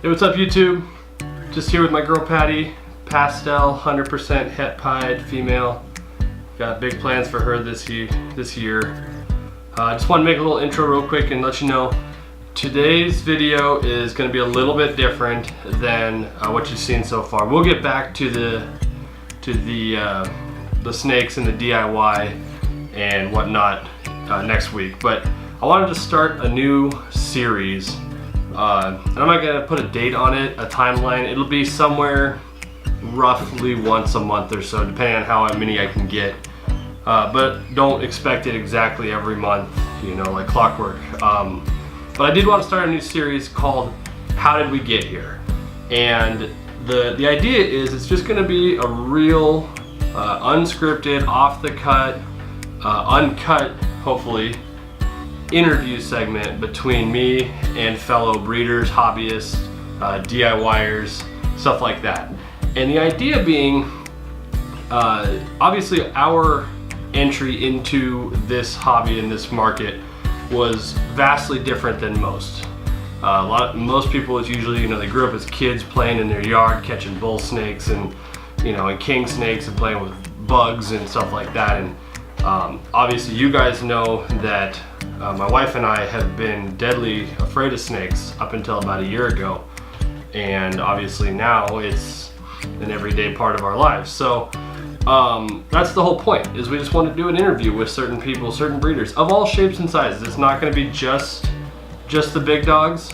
Hey, what's up YouTube? Just here with my girl Patty, pastel, 100% het pied female. Got big plans for her this year. I just want to make a little intro real quick and let you know today's video is going to be a little bit different than what you've seen so far. We'll get back to the snakes and the DIY and whatnot next week, but I wanted to start a new series. And I'm not going to put a date on it, a timeline. It'll be somewhere roughly once a month or so, depending on how many I can get. But don't expect it exactly every month, you know, like clockwork. But I did want to start a new series called How Did We Get Here? And the idea is it's just going to be a real unscripted, off-the-cut, uncut, hopefully, interview segment between me and fellow breeders, hobbyists, DIYers, stuff like that. And the idea being, obviously our entry into this hobby and this market was vastly different than most. Most people is usually, you know, they grew up as kids playing in their yard, catching bull snakes and, you know, and king snakes and playing with bugs and stuff like that. And obviously you guys know that my wife and I have been deadly afraid of snakes up until about a year ago. And obviously now it's an everyday part of our lives. So that's the whole point, is we just want to do an interview with certain people, certain breeders of all shapes and sizes. It's not going to be just the big dogs.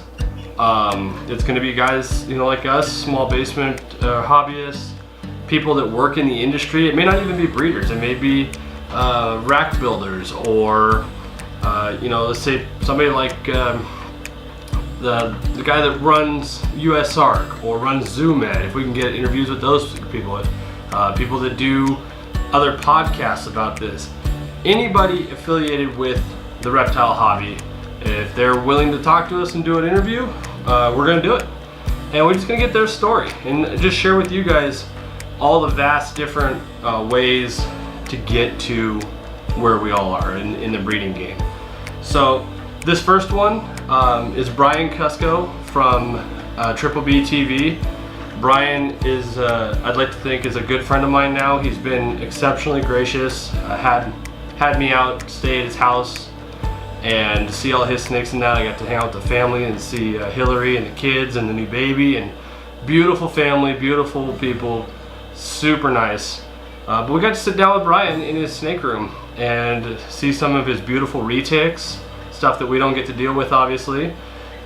It's going to be guys, you know, like us, small basement hobbyists, people that work in the industry. It may not even be breeders. It may be rack builders, or you know, let's say somebody like the guy that runs USARK or runs ZooMed. If we can get interviews with those people, people that do other podcasts about this, anybody affiliated with the reptile hobby, if they're willing to talk to us and do an interview, we're gonna do it. And we're just gonna get their story and just share with you guys all the vast different ways to get to where we all are in the breeding game. So this first one is Brian Kusko from Triple B TV. Brian is, I'd like to think, is a good friend of mine now. He's been exceptionally gracious, had me out, stay at his house, and see all his snakes and that. I got to hang out with the family and see Hillary and the kids and the new baby, and beautiful family, beautiful people, super nice. But we got to sit down with Brian in his snake room and see some of his beautiful retics, stuff that we don't get to deal with, obviously,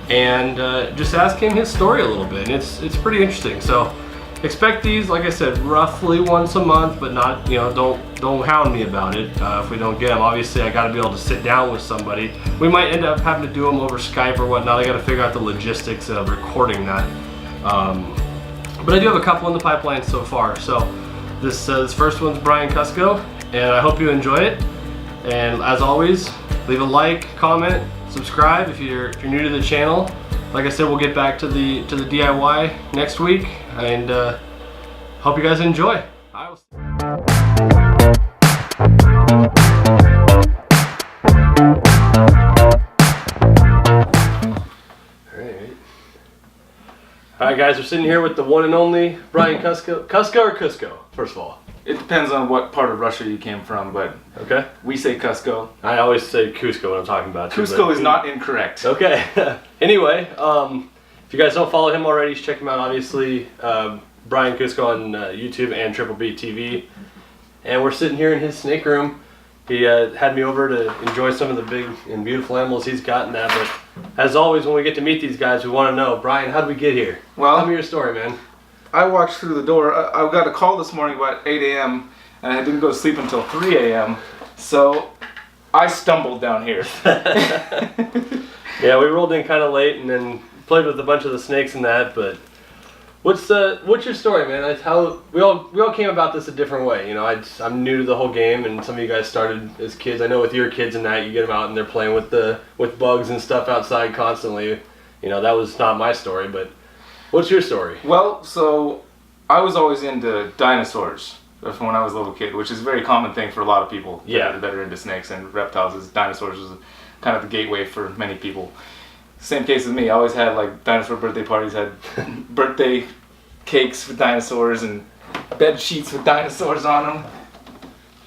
and just ask him his story a little bit. And it's pretty interesting. So expect these, like I said, roughly once a month, but not, you know, don't hound me about it if we don't get them. Obviously, I got to be able to sit down with somebody. We might end up having to do them over Skype or whatnot. I got to figure out the logistics of recording that. But I do have a couple in the pipeline so far. So this first one's Brian Kusko, and I hope you enjoy it. And as always, leave a like, comment, subscribe if you're new to the channel. Like I said, we'll get back to the DIY next week, and hope you guys enjoy. Alright guys, we're sitting here with the one and only Brian Kusko. Kusko or Kusko, first of all? It depends on what part of Russia you came from, but okay, we say Kusko. I always say Kusko when I'm talking about it. Kusko is not incorrect. Okay. Anyway, if you guys don't follow him already, check him out. Obviously, Brian Kusko on YouTube and Triple B TV. And we're sitting here in his snake room. He had me over to enjoy some of the big and beautiful animals he's got in that. But as always, when we get to meet these guys, we want to know, Brian, how did we get here? Well, tell me your story, man. I walked through the door. I got a call this morning about 8 a.m. and I didn't go to sleep until 3 a.m. So I stumbled down here. Yeah, we rolled in kind of late and then played with a bunch of the snakes and that. But what's your story, man? That's how we all came about this a different way. You know, I'm new to the whole game, and some of you guys started as kids. I know with your kids and that, you get them out and they're playing with bugs and stuff outside constantly. You know, that was not my story, but what's your story? Well, so I was always into dinosaurs from when I was a little kid, which is a very common thing for a lot of people that are into snakes and reptiles. Is dinosaurs is kind of the gateway for many people. same case as me. I always had like dinosaur birthday parties, had birthday cakes with dinosaurs and bed sheets with dinosaurs on them.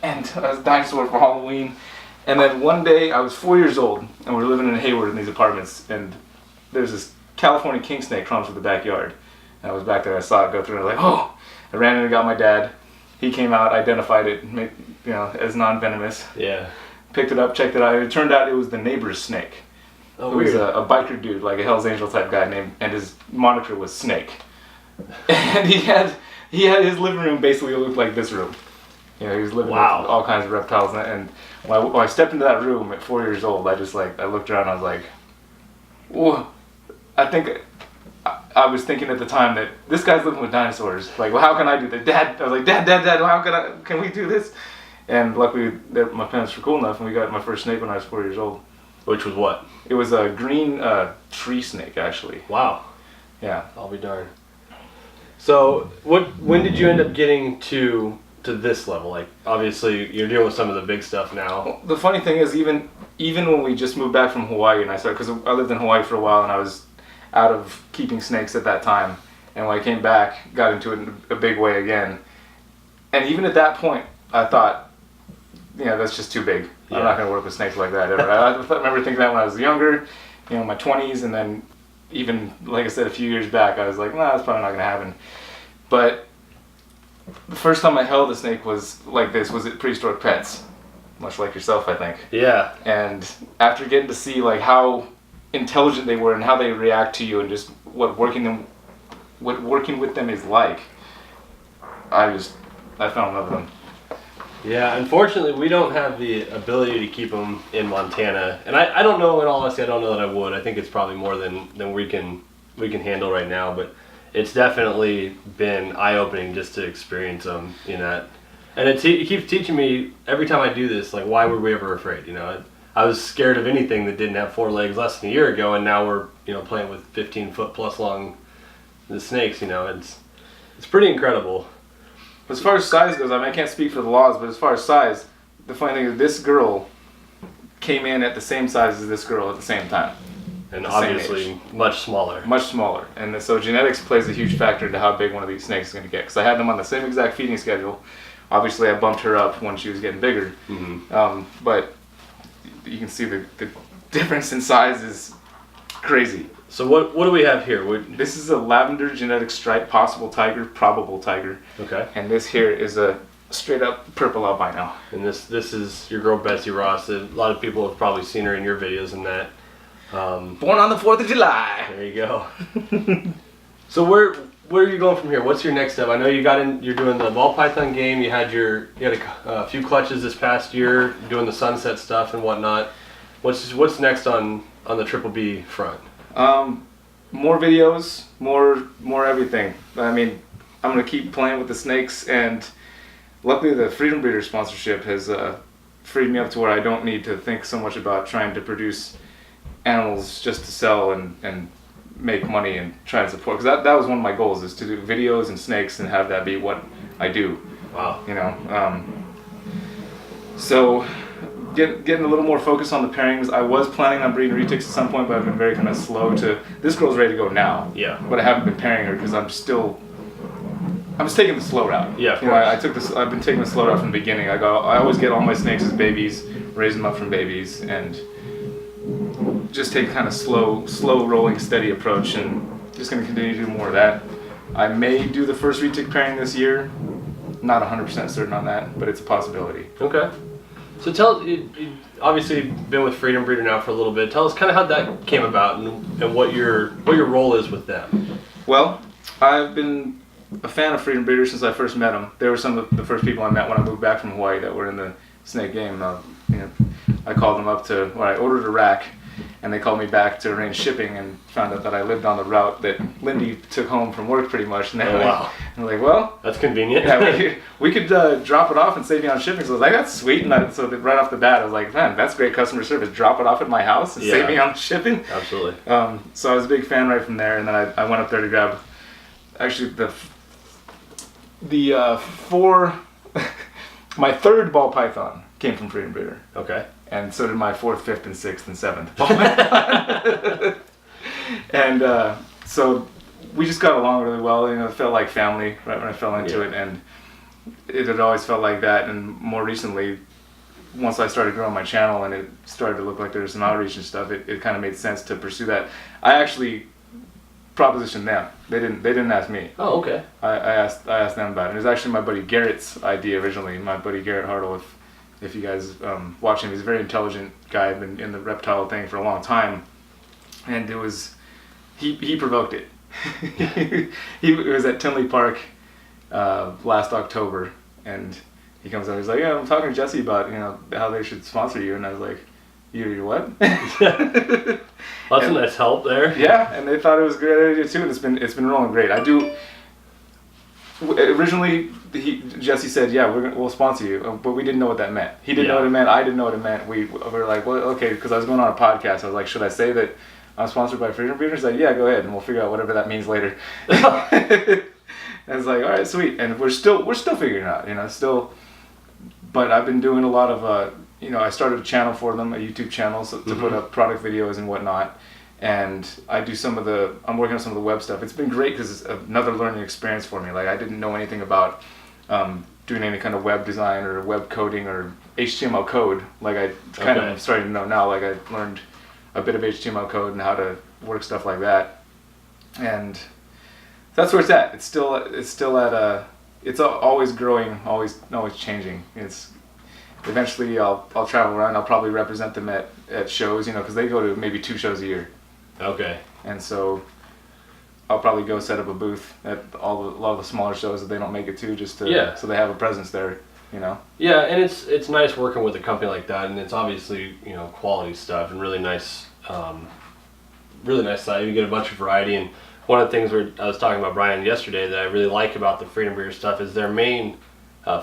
And I was a dinosaur for Halloween. And then one day I was 4 years old and we were living in Hayward in these apartments, and there's this California king snake crawling through the backyard. And I was back there, I saw it go through, and I was like, oh! I ran in and got my dad. He came out, identified it, as non-venomous. Yeah. Picked it up, checked it out. It turned out it was the neighbor's snake. Oh, it was a biker dude, like a Hell's Angel type guy and his moniker was Snake. And he had his living room basically looked like this room. He was living with all kinds of reptiles. And when I stepped into that room at 4 years old, I looked around and I was like, whoa. I think I was thinking at the time that this guy's living with dinosaurs. Like, well, how can I do that? Dad, I was like, Dad, how can we do this? And luckily, my parents were cool enough, and we got my first snake when I was 4 years old. Which was what? It was a green tree snake, actually. Wow. Yeah. I'll be darned. So, when did you end up getting to this level? Like, obviously, you're dealing with some of the big stuff now. Well, the funny thing is, even when we just moved back from Hawaii, and I started, because I lived in Hawaii for a while, and I was out of keeping snakes at that time, and when I came back, got into it in a big way again. And even at that point, I thought, that's just too big. Yeah. I'm not going to work with snakes like that ever. I remember thinking that when I was younger, my 20s, and then even, like I said, a few years back, I was like, nah, that's probably not going to happen. But the first time I held a snake was like this, was at Prehistoric Pets, much like yourself, I think. Yeah. And after getting to see like how intelligent they were and how they react to you and just what working with them is like, I fell in love with them. Yeah, unfortunately, we don't have the ability to keep them in Montana, and I don't know. In all honesty, I don't know that I would. I think it's probably more than we can handle right now. But it's definitely been eye-opening just to experience them in that, and it keeps teaching me every time I do this. Like, why were we ever afraid? I was scared of anything that didn't have 4 legs less than a year ago, and now we're playing with 15-foot plus long the snakes. It's pretty incredible. As far as size goes, I can't speak for the laws, but as far as size, the funny thing is this girl came in at the same size as this girl at the same time. And obviously much smaller. Much smaller. And so genetics plays a huge factor into how big one of these snakes is going to get. Because I had them on the same exact feeding schedule. Obviously, I bumped her up when she was getting bigger. Mm-hmm. But you can see the difference in size is crazy. So what do we have here? This is a lavender genetic stripe possible tiger, probable tiger. Okay. And this here is a straight up purple albino. And this is your girl Betsy Ross. A lot of people have probably seen her in your videos and that. Born on the 4th of July. There you go. So where are you going from here? What's your next step? I know you're doing the ball python game. You had a few clutches this past year, doing the sunset stuff and whatnot. What's next on the Triple B front? More videos, more everything. I mean, I'm gonna keep playing with the snakes, and luckily the Freedom Breeder sponsorship has freed me up to where I don't need to think so much about trying to produce animals just to sell and make money and try to support. Because that was one of my goals, is to do videos and snakes and have that be what I do. Wow. So getting a little more focus on the pairings. I was planning on breeding retics at some point, but I've been very kind of slow to. This girl's ready to go now. Yeah. But I haven't been pairing her because I'm just taking the slow route. Yeah. Of course. I've been taking the slow route from the beginning. I always get all my snakes as babies, raise them up from babies, and just take kind of slow rolling, steady approach, and just going to continue to do more of that. I may do the first retic pairing this year. Not 100% certain on that, but it's a possibility. Okay. So you obviously been with Freedom Breeder now for a little bit. Tell us kind of how that came about and what your role is with them. Well, I've been a fan of Freedom Breeder since I first met them. They were some of the first people I met when I moved back from Hawaii that were in the snake game. I called them up I ordered a rack, and they called me back to arrange shipping and found out that I lived on the route that Lindy took home from work pretty much. And wow. I'm like, well, that's convenient. Yeah, we could drop it off and save you on shipping. So I was like, that's sweet. And so right off the bat, I was like, man, that's great customer service. Drop it off at my house and save me on shipping. Absolutely. So I was a big fan right from there. And then I went up there to grab, actually my third ball python came from Freedom Breeder. Okay. And so did my 4th, 5th, and 6th, and 7th ball python. And so we just got along really well. You know, it felt like family right when I fell into it, and it had always felt like that. And more recently, once I started growing my channel and it started to look like there was some outreach and stuff, it kind of made sense to pursue that. I actually propositioned them. They didn't ask me. Oh, okay. I asked them about it. It was actually my buddy Garrett's idea originally. My buddy Garrett Hartle, if you guys watch him, he's a very intelligent guy. Been in the reptile thing for a long time, and it was he provoked it. He was at Tinley Park last October, and he comes out. He's like, "Yeah, I'm talking to Jesse about how they should sponsor you," and I was like, "You what?" That's a nice help there. Yeah, and they thought it was a great idea too, and it's been rolling great. Originally, Jesse said, "Yeah, we'll sponsor you," but we didn't know what that meant. He didn't know what it meant. I didn't know what it meant. We were like, "Well, okay," because I was going on a podcast. I was like, "Should I say that I'm sponsored by Freedom Breeder?" He's like, "Yeah, go ahead, and we'll figure out whatever that means later." And I was like, "All right, sweet." And we're still figuring it out, still. But I've been doing a lot of I started a channel for them, a YouTube channel, to put up product videos and whatnot. And I'm working on some of the web stuff. It's been great because it's another learning experience for me. Like, I didn't know anything about doing any kind of web design or web coding or HTML code. Like, I kind of starting to know now. Like, I learned a bit of HTML code and how to work stuff like that. And that's where it's at. It's still at it's always growing, always changing. Eventually I'll travel around. I'll probably represent them at shows, because they go to maybe 2 shows a year. Okay. And so I'll probably go set up a booth at a lot of the smaller shows that they don't make it to, just so they have a presence there, Yeah, and it's nice working with a company like that, and it's obviously quality stuff and really nice site. You get a bunch of variety, and one of the things I was talking about Brian yesterday that I really like about the Freedom Breeder stuff is their main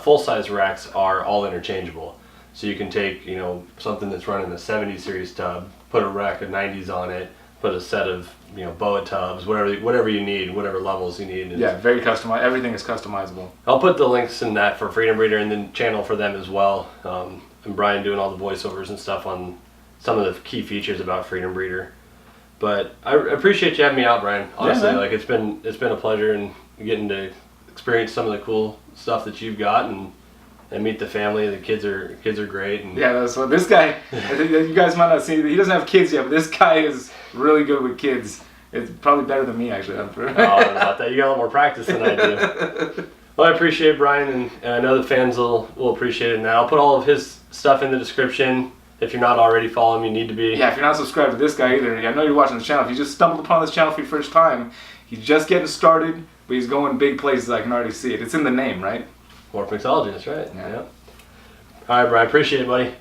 full-size racks are all interchangeable. So you can take something that's running a 70 series tub, put a rack of 90s on it, put a set of BOA tubs, whatever you need, whatever levels you need. Yeah, very customized. Everything is customizable. I'll put the links in that for Freedom Breeder and then channel for them as well. And Brian doing all the voiceovers and stuff on some of the key features about Freedom Breeder. But I appreciate you having me out, Brian. Honestly, it's been a pleasure and getting to experience some of the cool stuff that you've got and meet the family. The kids are great. And yeah, that's what this guy. I think you guys might not see. He doesn't have kids yet, but this guy is really good with kids. It's probably better than me, actually. I don't know about that. You got a lot more practice than I do. Well, I appreciate Brian, and I know the fans will appreciate it. Now I'll put all of his stuff in the description. If you're not already following him, you need to be. Yeah, if you're not subscribed to this guy either, I know you're watching the channel. If you just stumbled upon this channel for your first time, he's just getting started, but he's going big places. I can already see it. It's in the name, right? Morph Mixology, that's right. Yeah. All right, Brian. Appreciate it, buddy.